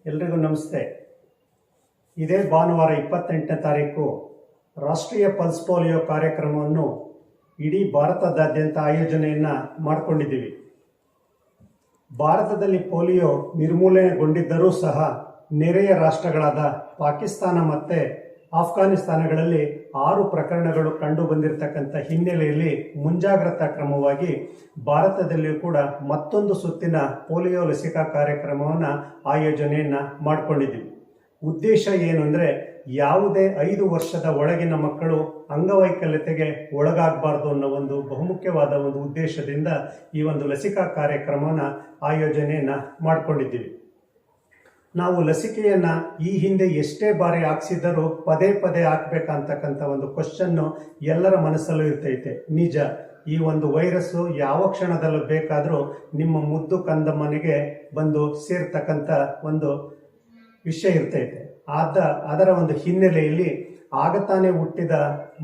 ಎಲ್ರಿಗೂ ನಮಸ್ತೆ. ಇದೇ ಭಾನುವಾರ 28ನೇ ತಾರೀಕು ರಾಷ್ಟ್ರೀಯ ಪಲ್ಸ್ ಪೋಲಿಯೋ ಕಾರ್ಯಕ್ರಮವನ್ನು ಇಡೀ ಭಾರತದಾದ್ಯಂತ ಆಯೋಜನೆಯನ್ನು ಮಾಡಿಕೊಂಡಿದ್ದೀವಿ. ಭಾರತದಲ್ಲಿ ಪೋಲಿಯೋ ನಿರ್ಮೂಲನೆಗೊಂಡಿದ್ದರೂ ಸಹ ನೆರೆಯ ರಾಷ್ಟ್ರಗಳಾದ ಪಾಕಿಸ್ತಾನ ಮತ್ತು ಆಫ್ಘಾನಿಸ್ತಾನಗಳಲ್ಲಿ 6 ಪ್ರಕರಣಗಳು ಕಂಡು ಬಂದಿರತಕ್ಕಂಥ ಹಿನ್ನೆಲೆಯಲ್ಲಿ ಮುಂಜಾಗ್ರತಾ ಕ್ರಮವಾಗಿ ಭಾರತದಲ್ಲಿಯೂ ಕೂಡ ಮತ್ತೊಂದು ಸುತ್ತಿನ ಪೋಲಿಯೋ ಲಸಿಕಾ ಕಾರ್ಯಕ್ರಮವನ್ನು ಆಯೋಜನೆಯನ್ನು ಮಾಡಿಕೊಂಡಿದ್ದೀವಿ. ಉದ್ದೇಶ ಏನು ಅಂದರೆ, ಯಾವುದೇ 5 ವರ್ಷದ ಒಳಗಿನ ಮಕ್ಕಳು ಅಂಗವೈಕಲ್ಯತೆಗೆ ಒಳಗಾಗಬಾರ್ದು ಅನ್ನೋ ಒಂದು ಬಹುಮುಖ್ಯವಾದ ಒಂದು ಉದ್ದೇಶದಿಂದ ಈ ಒಂದು ಲಸಿಕಾ ಕಾರ್ಯಕ್ರಮವನ್ನು ಆಯೋಜನೆಯನ್ನು ಮಾಡಿಕೊಂಡಿದ್ದೀವಿ. ನಾವು ಲಸಿಕೆಯನ್ನು ಈ ಹಿಂದೆ ಎಷ್ಟೇ ಬಾರಿ ಹಾಕ್ಸಿದ್ದರೂ ಪದೇ ಪದೇ ಹಾಕಬೇಕಂತಕ್ಕಂಥ ಒಂದು ಕ್ವಶನ್ನು ಎಲ್ಲರ ಮನಸ್ಸಲ್ಲೂ ಇರ್ತೈತೆ. ನಿಜ, ಈ ಒಂದು ವೈರಸ್ಸು ಯಾವ ಕ್ಷಣದಲ್ಲೂ ಬೇಕಾದರೂ ನಿಮ್ಮ ಮುದ್ದು ಕಂದ ಮನೆಗೆ ಬಂದು ಸೇರ್ತಕ್ಕಂಥ ಒಂದು ವಿಷಯ ಇರ್ತೈತೆ. ಅದರ ಒಂದು ಹಿನ್ನೆಲೆಯಲ್ಲಿ ಆಗತಾನೆ ಹುಟ್ಟಿದ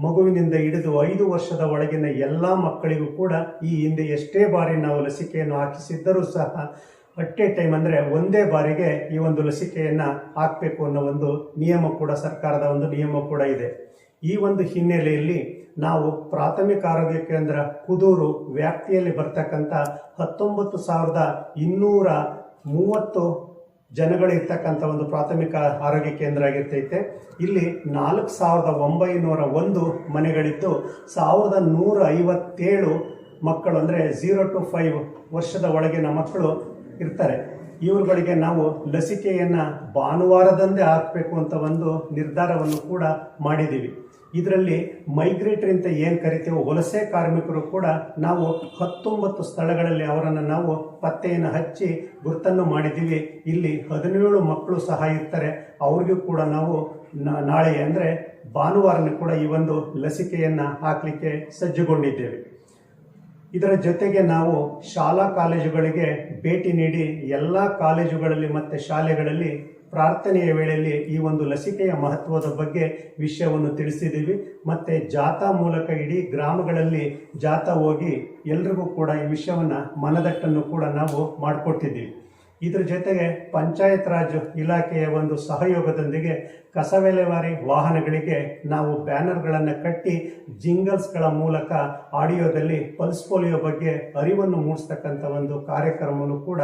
ಮಗುವಿನಿಂದ ಹಿಡಿದು 5 ವರ್ಷದ ಒಳಗಿನ ಎಲ್ಲ ಮಕ್ಕಳಿಗೂ ಕೂಡ ಈ ಹಿಂದೆ ಎಷ್ಟೇ ಬಾರಿ ನಾವು ಲಸಿಕೆಯನ್ನು ಹಾಕಿಸಿದ್ದರೂ ಸಹ ಅಟ್ ಎ ಟೈಮ್ ಅಂದರೆ ಒಂದೇ ಬಾರಿಗೆ ಈ ಒಂದು ಲಸಿಕೆಯನ್ನು ಹಾಕಬೇಕು ಅನ್ನೋ ಒಂದು ನಿಯಮ ಕೂಡ, ಸರ್ಕಾರದ ಒಂದು ನಿಯಮ ಕೂಡ ಇದೆ. ಈ ಒಂದು ಹಿನ್ನೆಲೆಯಲ್ಲಿ ನಾವು ಪ್ರಾಥಮಿಕ ಆರೋಗ್ಯ ಕೇಂದ್ರ ಕುದೂರು ವ್ಯಾಪ್ತಿಯಲ್ಲಿ ಬರ್ತಕ್ಕಂಥ 19,230 ಜನಗಳಿರ್ತಕ್ಕಂಥ ಒಂದು ಪ್ರಾಥಮಿಕ ಆರೋಗ್ಯ ಕೇಂದ್ರ ಆಗಿರ್ತೈತೆ. ಇಲ್ಲಿ 4,901 ಮನೆಗಳಿದ್ದು 1,157 ಮಕ್ಕಳು ಅಂದರೆ 0 to 5 ವರ್ಷದ ಒಳಗಿನ ಮಕ್ಕಳು ಇರ್ತಾರೆ. ಇವುಗಳಿಗೆ ನಾವು ಲಸಿಕೆಯನ್ನು ಭಾನುವಾರದಂದೇ ಹಾಕಬೇಕು ಅಂತ ಒಂದು ನಿರ್ಧಾರವನ್ನು ಕೂಡ ಮಾಡಿದ್ದೀವಿ. ಇದರಲ್ಲಿ ಮೈಗ್ರೇಟರಿ ಅಂತ ಏನು ಕರಿತೀವೋ ವಲಸೆ ಕಾರ್ಮಿಕರು ಕೂಡ ನಾವು 19 ಸ್ಥಳಗಳಲ್ಲಿ ಅವರನ್ನು ನಾವು ಪತ್ತೆಯನ್ನು ಹಚ್ಚಿ ಗುರುತನ್ನು ಮಾಡಿದ್ದೀವಿ. ಇಲ್ಲಿ 17 ಮಕ್ಕಳು ಸಹ ಇರ್ತಾರೆ. ಅವ್ರಿಗೂ ಕೂಡ ನಾವು ನಾಳೆ ಅಂದರೆ ಭಾನುವಾರನೂ ಕೂಡ ಈ ಒಂದು ಲಸಿಕೆಯನ್ನು ಹಾಕಲಿಕ್ಕೆ ಸಜ್ಜುಗೊಂಡಿದ್ದೇವೆ. ಇದರ ಜೊತೆಗೆ ನಾವು ಶಾಲಾ ಕಾಲೇಜುಗಳಿಗೆ ಭೇಟಿ ನೀಡಿ ಎಲ್ಲ ಕಾಲೇಜುಗಳಲ್ಲಿ ಮತ್ತು ಶಾಲೆಗಳಲ್ಲಿ ಪ್ರಾರ್ಥನೆಯ ವೇಳೆಯಲ್ಲಿ ಈ ಒಂದು ಲಸಿಕೆಯ ಮಹತ್ವದ ಬಗ್ಗೆ ವಿಷಯವನ್ನು ತಿಳಿಸಿದ್ದೀವಿ. ಮತ್ತು ಜಾಥಾ ಮೂಲಕ ಇಡೀ ಗ್ರಾಮಗಳಲ್ಲಿ ಜಾಥಾ ಹೋಗಿ ಎಲ್ರಿಗೂ ಕೂಡ ಈ ವಿಷಯವನ್ನು ಮನದಟ್ಟನ್ನು ಕೂಡ ನಾವು ಮಾಡಿಕೊಟ್ಟಿದ್ದೀವಿ. ಇದರ ಜೊತೆಗೆ ಪಂಚಾಯತ್ ರಾಜ್ ಇಲಾಖೆಯ ಒಂದು ಸಹಯೋಗದೊಂದಿಗೆ ಕಸ ವಿಲೇವಾರಿ ವಾಹನಗಳಿಗೆ ನಾವು ಬ್ಯಾನರ್ಗಳನ್ನು ಕಟ್ಟಿ ಜಿಂಗಲ್ಸ್ಗಳ ಮೂಲಕ ಆಡಿಯೋದಲ್ಲಿ ಪಲ್ಸ್ ಪೋಲಿಯೋ ಬಗ್ಗೆ ಅರಿವನ್ನು ಮೂಡಿಸ್ತಕ್ಕಂಥ ಒಂದು ಕಾರ್ಯಕ್ರಮವನ್ನು ಕೂಡ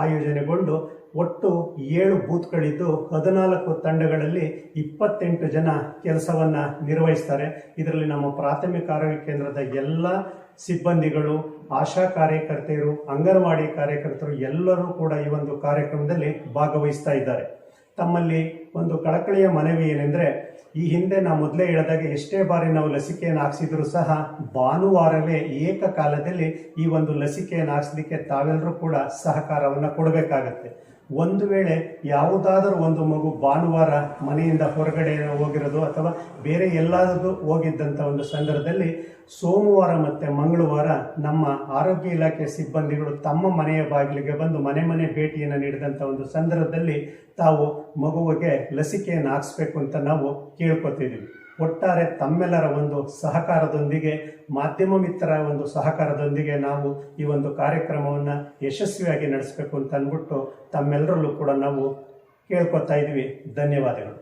ಆಯೋಜನೆಗೊಂಡು ಒಟ್ಟು 7 ಬೂತ್ಗಳಿದ್ದು 14 ತಂಡಗಳಲ್ಲಿ 28 ಜನ ಕೆಲಸವನ್ನು ನಿರ್ವಹಿಸ್ತಾರೆ. ಇದರಲ್ಲಿ ನಮ್ಮ ಪ್ರಾಥಮಿಕ ಆರೋಗ್ಯ ಕೇಂದ್ರದ ಎಲ್ಲ ಸಿಬ್ಬಂದಿಗಳು, ಆಶಾ ಕಾರ್ಯಕರ್ತೆಯರು, ಅಂಗನವಾಡಿ ಕಾರ್ಯಕರ್ತರು ಎಲ್ಲರೂ ಕೂಡ ಈ ಒಂದು ಕಾರ್ಯಕ್ರಮದಲ್ಲಿ ಭಾಗವಹಿಸ್ತಾ ಇದ್ದಾರೆ. ತಮ್ಮಲ್ಲಿ ಒಂದು ಕಳಕಳಿಯ ಮನವಿ ಏನೆಂದರೆ, ಈ ಹಿಂದೆ ನಾವು ಮೊದಲೇ ಹೇಳಿದಾಗ ಎಷ್ಟೇ ಬಾರಿ ನಾವು ಲಸಿಕೆಯನ್ನು ಹಾಕ್ಸಿದ್ರು ಸಹ ಭಾನುವಾರವೇ ಏಕಕಾಲದಲ್ಲಿ ಈ ಒಂದು ಲಸಿಕೆಯನ್ನು ಹಾಕ್ಸಲಿಕ್ಕೆ ತಾವೆಲ್ಲರೂ ಕೂಡ ಸಹಕಾರವನ್ನು ಕೊಡಬೇಕಾಗತ್ತೆ. ಒಂದು ವೇಳೆ ಯಾವುದಾದರೂ ಒಂದು ಮಗು ಭಾನುವಾರ ಮನೆಯಿಂದ ಹೊರಗಡೆ ಹೋಗಿರೋದು ಅಥವಾ ಬೇರೆ ಎಲ್ಲಾದರೂ ಹೋಗಿದ್ದಂಥ ಒಂದು ಸಂದರ್ಭದಲ್ಲಿ ಸೋಮವಾರ ಮತ್ತು ಮಂಗಳವಾರ ನಮ್ಮ ಆರೋಗ್ಯ ಇಲಾಖೆ ಸಿಬ್ಬಂದಿಗಳು ತಮ್ಮ ಮನೆಯ ಬಾಗಿಲಿಗೆ ಬಂದು ಮನೆ ಭೇಟಿಯನ್ನು ನೀಡಿದಂಥ ಒಂದು ಸಂದರ್ಭದಲ್ಲಿ ತಾವು ಮಗುವಿಗೆ ಲಸಿಕೆಯನ್ನು ಹಾಕಿಸ್ಬೇಕು ಅಂತ ನಾವು ಕೇಳ್ಕೊತಿದ್ದೀವಿ. ಒಟ್ಟಾರೆ ತಮ್ಮೆಲ್ಲರ ಒಂದು ಸಹಕಾರದೊಂದಿಗೆ, ಮಾಧ್ಯಮ ಮಿತ್ರರ ಒಂದು ಸಹಕಾರದೊಂದಿಗೆ ನಾವು ಈ ಒಂದು ಕಾರ್ಯಕ್ರಮವನ್ನು ಯಶಸ್ವಿಯಾಗಿ ನಡೆಸಬೇಕು ಅಂತ ಅಂದ್ಬಿಟ್ಟು ತಮ್ಮೆಲ್ಲರಲ್ಲೂ ಕೂಡ ನಾವು ಕೇಳ್ಕೊತಾ ಇದ್ದೀವಿ. ಧನ್ಯವಾದಗಳು.